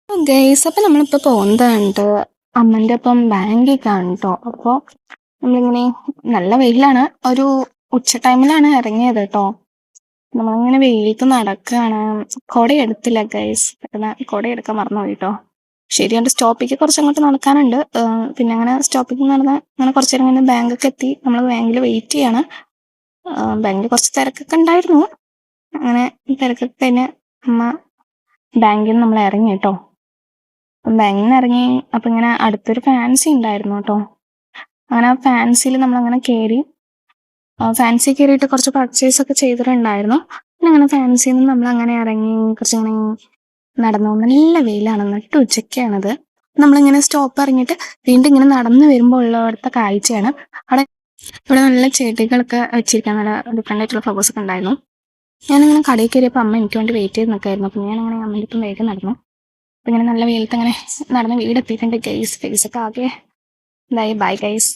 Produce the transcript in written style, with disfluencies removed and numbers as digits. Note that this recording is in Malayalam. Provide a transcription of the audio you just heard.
ഗൈസ് അപ്പം നമ്മളിപ്പോൾ പോകുന്നതുണ്ട് അമ്മൻ്റെ ഒപ്പം ബാങ്കിലേക്കാണ് കേട്ടോ. അപ്പോൾ നമ്മളിങ്ങനെ നല്ല വെയിലാണ്, ഒരു ഉച്ച ടൈമിലാണ് ഇറങ്ങിയത് കേട്ടോ. നമ്മളിങ്ങനെ വെയിലത്ത് നടക്കുകയാണ്. കുട എടുത്തില്ല ഗൈസ്, കുട എടുക്കാൻ മറന്നുപോയി കേട്ടോ. ശരിയാണ്, സ്റ്റോപ്പിലേക്ക് കുറച്ച് അങ്ങോട്ട് നടക്കാനുണ്ട്. പിന്നെ അങ്ങനെ സ്റ്റോപ്പിലേക്ക് നടന്ന് അങ്ങനെ കുറച്ച് നേരം ഇങ്ങനെ ബാങ്കൊക്കെ എത്തി. നമ്മൾ ബാങ്കിൽ വെയിറ്റ് ചെയ്യാണ്. ബാങ്കിൽ കുറച്ച് തിരക്കൊക്കെ ഉണ്ടായിരുന്നു. അങ്ങനെ തിരക്കൊക്കെ കഴിഞ്ഞ് അമ്മ ബാങ്കിൽ നിന്ന് നമ്മൾ ഇറങ്ങി കേട്ടോ. ബാങ്കിൽ നിന്ന് ഇറങ്ങി അപ്പം ഇങ്ങനെ അടുത്തൊരു ഫാൻസി ഉണ്ടായിരുന്നു കേട്ടോ. അങ്ങനെ ആ ഫാൻസിയിൽ നമ്മളങ്ങനെ കയറി. ഫാൻസി കയറിയിട്ട് കുറച്ച് പർച്ചേസ് ഒക്കെ ചെയ്തിട്ടുണ്ടായിരുന്നു. പിന്നെ അങ്ങനെ ഫാൻസിയിൽ നിന്ന് നമ്മളങ്ങനെ ഇറങ്ങി കുറച്ചിങ്ങനെ നടന്നു. നല്ല വെയിലാണ്, നട്ട് ഉച്ചയ്ക്കാണത്. നമ്മളിങ്ങനെ സ്റ്റോപ്പ് ഇറങ്ങിയിട്ട് വീണ്ടും ഇങ്ങനെ നടന്നു വരുമ്പോൾ ഉള്ളവിടുത്തെ കാഴ്ചയാണ്. അവിടെ ഇവിടെ നല്ല ചെടികളൊക്കെ വെച്ചിരിക്കാൻ നല്ല ഡിഫറെൻ്റ് ആയിട്ടുള്ള ഫ്ലവേഴ്സ് ഒക്കെ ഉണ്ടായിരുന്നു. ഞാനിങ്ങനെ കടയിൽ കയറിയപ്പോൾ അമ്മ എനിക്ക് വേണ്ടി വെയിറ്റ് ചെയ്ത് നിൽക്കായിരുന്നു. അപ്പം ഞാനങ്ങനെ അമ്മയുടെ ഇപ്പം വേഗം നടന്നു. അപ്പം ഇങ്ങനെ നല്ല വെയിലത്ത് അങ്ങനെ നടന്ന് വീടെത്തിയിട്ടുണ്ട് ഗൈസ്. ഫേസൊക്കെ ആകെ ഇതായി. Bye guys.